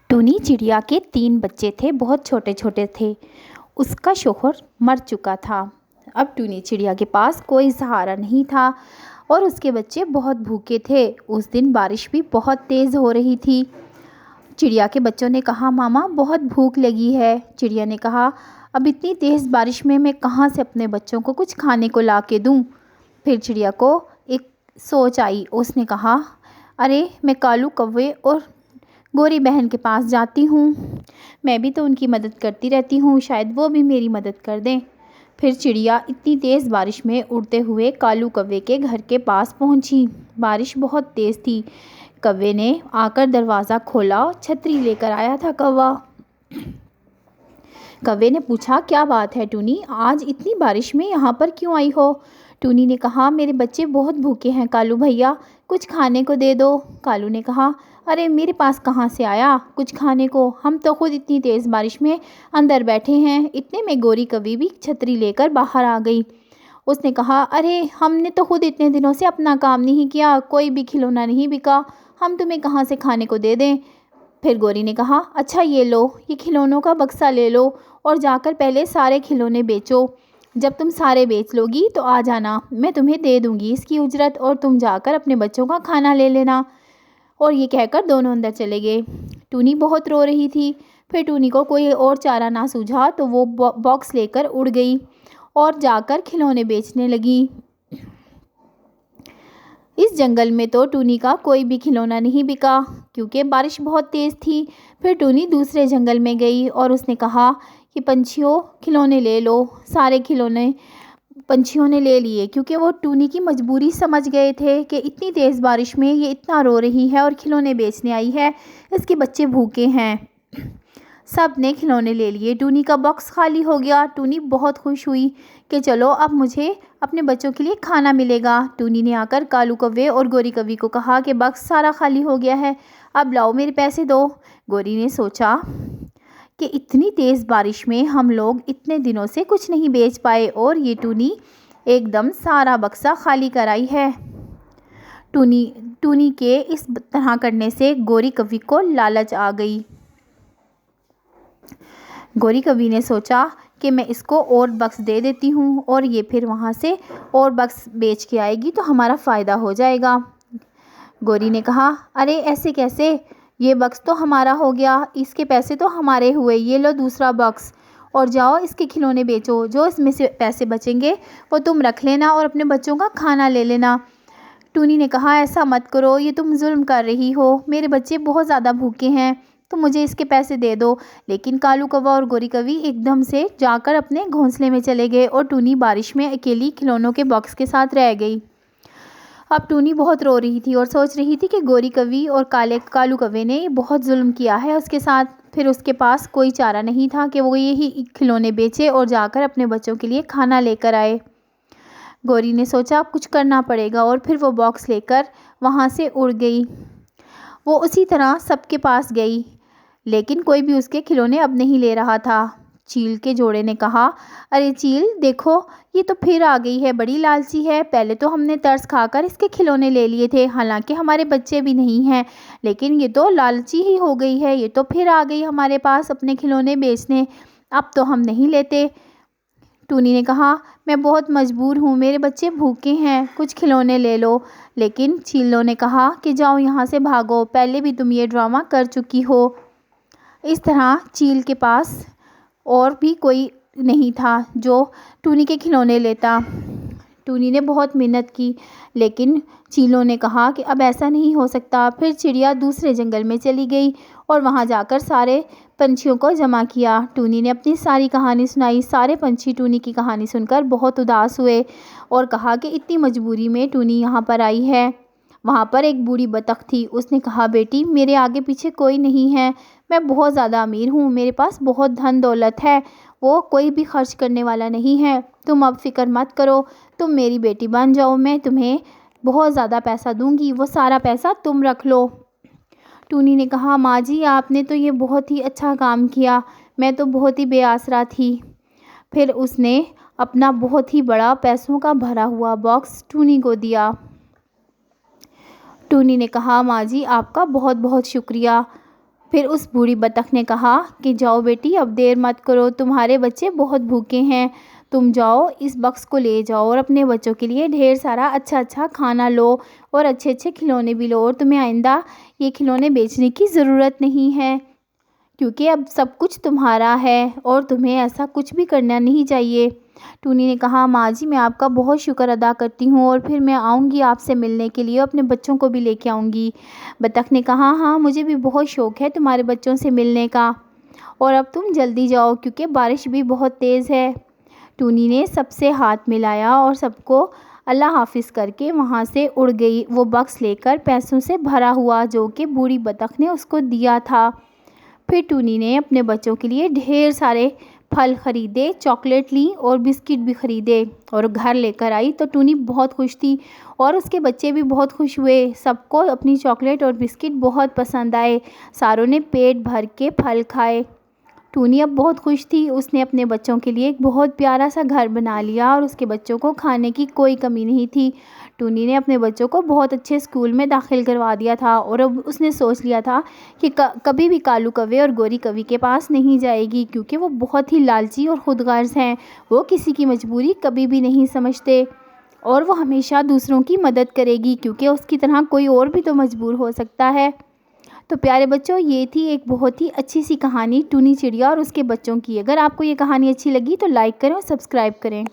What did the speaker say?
टूनी चिड़िया के 3 बच्चे थे, बहुत छोटे छोटे थे। उसका शौहर मर चुका था। अब टूनी चिड़िया के पास कोई सहारा नहीं था और उसके बच्चे बहुत भूखे थे। उस दिन बारिश भी बहुत तेज़ हो रही थी। चिड़िया के बच्चों ने कहा, मामा बहुत भूख लगी है। चिड़िया ने कहा, अब इतनी तेज़ बारिश में मैं कहाँ से अपने बच्चों को कुछ खाने को ला के दूँ। फिर चिड़िया को एक सोच आई। उसने कहा, अरे मैं कालू कौवे और गोरी बहन के पास जाती हूँ। मैं भी तो उनकी मदद करती रहती हूँ, शायद वो भी मेरी मदद कर दें। फिर चिड़िया इतनी तेज़ बारिश में उड़ते हुए कालू कौवे के घर के पास पहुँची। बारिश बहुत तेज़ थी। कौवे ने आकर दरवाज़ा खोला। छतरी लेकर आया था कौवा। कौवे ने पूछा, क्या बात है टूनी, आज इतनी बारिश में यहाँ पर क्यों आई हो? टूनी ने कहा, मेरे बच्चे बहुत भूखे हैं कालू भैया, कुछ खाने को दे दो। कालू ने कहा, अरे मेरे पास कहाँ से आया कुछ खाने को, हम तो खुद इतनी तेज़ बारिश में अंदर बैठे हैं। इतने में गोरी कौवी भी छतरी लेकर बाहर आ गई। उसने कहा, अरे हमने तो खुद इतने दिनों से अपना काम नहीं किया, कोई भी खिलौना नहीं बिका, हम तुम्हें कहाँ से खाने को दे दें। फिर गोरी ने कहा, अच्छा ये लो, ये खिलौनों का बक्सा ले लो और जाकर पहले सारे खिलौने बेचो। जब तुम सारे बेच लोगी तो आ जाना, मैं तुम्हें दे दूँगी इसकी उजरत और तुम जाकर अपने बच्चों का खाना ले लेना। और ये कहकर दोनों अंदर चले गए। टूनी बहुत रो रही थी। फिर टूनी को कोई और चारा ना सूझा तो वो बॉक्स लेकर उड़ गई और जाकर खिलौने बेचने लगी। इस जंगल में तो टूनी का कोई भी खिलौना नहीं बिका क्योंकि बारिश बहुत तेज़ थी। फिर टूनी दूसरे जंगल में गई और उसने कहा कि पंछियों खिलौने ले लो। सारे खिलौने पंछियों ने ले लिए क्योंकि वो टूनी की मजबूरी समझ गए थे कि इतनी तेज़ बारिश में ये इतना रो रही है और खिलौने बेचने आई है, इसके बच्चे भूखे हैं। सब ने खिलौने ले लिए। टूनी का बॉक्स खाली हो गया। टूनी बहुत खुश हुई कि चलो अब मुझे अपने बच्चों के लिए खाना मिलेगा। टूनी ने आकर कालू कौवे और गोरी कौवी को कहा कि बॉक्स सारा खाली हो गया है, अब लाओ मेरे पैसे दो। गोरी ने सोचा कि इतनी तेज़ बारिश में हम लोग इतने दिनों से कुछ नहीं बेच पाए और ये टूनी एकदम सारा बक्सा खाली कराई है। टूनी के इस तरह करने से गोरी कौवी को लालच आ गई। गोरी कौवी ने सोचा कि मैं इसको और बक्स दे देती हूँ और ये फिर वहाँ से और बक्स बेच के आएगी तो हमारा फ़ायदा हो जाएगा। गोरी ने कहा, अरे ऐसे कैसे, ये बक्स तो हमारा हो गया, इसके पैसे तो हमारे हुए, ये लो दूसरा बक्स और जाओ इसके खिलौने बेचो, जो इसमें से पैसे बचेंगे वो तुम रख लेना और अपने बच्चों का खाना ले लेना। टूनी ने कहा, ऐसा मत करो, ये तुम जुल्म कर रही हो, मेरे बच्चे बहुत ज़्यादा भूखे हैं, तो मुझे इसके पैसे दे दो। लेकिन कालू कौवा और गोरी कौवी एकदम से जाकर अपने घोंसले में चले गए और टूनी बारिश में अकेली खिलौनों के बॉक्स के साथ रह गई। अब टूनी बहुत रो रही थी और सोच रही थी कि गोरी कौवी और कालू कौवे ने बहुत जुल्म किया है उसके साथ। फिर उसके पास कोई चारा नहीं था कि वो यही खिलौने बेचे और जाकर अपने बच्चों के लिए खाना लेकर आए। गोरी ने सोचा अब कुछ करना पड़ेगा और फिर वो बॉक्स लेकर वहाँ से उड़ गई। वो उसी तरह सबके पास गई लेकिन कोई भी उसके खिलौने अब नहीं ले रहा था। चील के जोड़े ने कहा, अरे चील देखो, ये तो फिर आ गई है, बड़ी लालची है। पहले तो हमने तरस खाकर इसके खिलौने ले लिए थे, हालांकि हमारे बच्चे भी नहीं हैं, लेकिन ये तो लालची ही हो गई है, ये तो फिर आ गई हमारे पास अपने खिलौने बेचने, अब तो हम नहीं लेते। टूनी ने कहा, मैं बहुत मजबूर हूँ, मेरे बच्चे भूखे हैं, कुछ खिलौने ले लो। लेकिन चीलों ने कहा कि जाओ यहाँ से भागो, पहले भी तुम ये ड्रामा कर चुकी हो। इस तरह चील के पास और भी कोई नहीं था जो टूनी के खिलौने लेता। टूनी ने बहुत मेहनत की लेकिन चीलों ने कहा कि अब ऐसा नहीं हो सकता। फिर चिड़िया दूसरे जंगल में चली गई और वहाँ जाकर सारे पंछियों को जमा किया। टूनी ने अपनी सारी कहानी सुनाई। सारे पंछी टूनी की कहानी सुनकर बहुत उदास हुए और कहा कि इतनी मजबूरी में टूनी यहाँ पर आई है। वहाँ पर एक बूढ़ी बतख थी। उसने कहा, बेटी मेरे आगे पीछे कोई नहीं है, मैं बहुत ज़्यादा अमीर हूँ, मेरे पास बहुत धन दौलत है, वो कोई भी खर्च करने वाला नहीं है, तुम अब फिक्र मत करो, तुम मेरी बेटी बन जाओ, मैं तुम्हें बहुत ज़्यादा पैसा दूंगी, वो सारा पैसा तुम रख लो। टूनी ने कहा, माँ जी आपने तो ये बहुत ही अच्छा काम किया, मैं तो बहुत ही बेआसरा थी। फिर उसने अपना बहुत ही बड़ा पैसों का भरा हुआ बॉक्स टूनी को दिया। टूनी ने कहा, माँ जी आपका बहुत बहुत शुक्रिया। پھر اس بوڑھی بطخ نے کہا کہ جاؤ بیٹی، اب دیر مت کرو، تمہارے بچے بہت بھوکے ہیں، تم جاؤ اس باکس کو لے جاؤ اور اپنے بچوں کے لیے ڈھیر سارا اچھا کھانا لو اور اچھے کھلونے بھی لو، اور تمہیں آئندہ یہ کھلونے بیچنے کی ضرورت نہیں ہے کیونکہ اب سب کچھ تمہارا ہے اور تمہیں ایسا کچھ بھی کرنا نہیں چاہیے۔ ٹونی نے کہا ماں جی، میں آپ کا بہت شکر ادا کرتی ہوں اور پھر میں آؤں گی آپ سے ملنے کے لیے، اپنے بچوں کو بھی لے کے آؤں گی۔ بطخ نے کہا ہاں، مجھے بھی بہت شوق ہے تمہارے بچوں سے ملنے کا، اور اب تم جلدی جاؤ کیونکہ بارش بھی بہت تیز ہے۔ ٹونی نے سب سے ہاتھ ملایا اور سب کو اللہ حافظ کر کے وہاں سے اڑ گئی، وہ باکس لے کر پیسوں سے بھرا ہوا جو کہ بوڑھی بطخ نے اس کو دیا تھا۔ پھر ٹونی نے اپنے بچوں کے لیے ڈھیر سارے پھل خریدے، چاکلیٹ لی اور بسکٹ بھی خریدے اور گھر لے کر آئی تو ٹونی بہت خوش تھی اور اس کے بچے بھی بہت خوش ہوئے، سب کو اپنی چاکلیٹ اور بسکٹ بہت پسند آئے، ساروں نے پیٹ بھر کے پھل کھائے۔ ٹونی اب بہت خوش تھی، اس نے اپنے بچوں کے لیے ایک بہت پیارا سا گھر بنا لیا اور اس کے بچوں کو کھانے کی کوئی کمی نہیں تھی۔ ٹونی نے اپنے بچوں کو بہت اچھے اسکول میں داخل کروا دیا تھا اور اب اس نے سوچ لیا تھا کہ کبھی بھی کالو کوے اور گوری کوی کے پاس نہیں جائے گی کیونکہ وہ بہت ہی لالچی اور خود غرض ہیں، وہ کسی کی مجبوری کبھی بھی نہیں سمجھتے اور وہ ہمیشہ دوسروں کی مدد کرے گی کیونکہ اس کی طرح کوئی اور بھی تو مجبور ہو سکتا ہے۔ تو پیارے بچوں، یہ تھی ایک بہت ہی اچھی سی کہانی ٹونی چڑیا اور اس کے بچوں کی۔ اگر آپ کو یہ کہانی اچھی لگی تو لائک کریں اور سبسکرائب کریں۔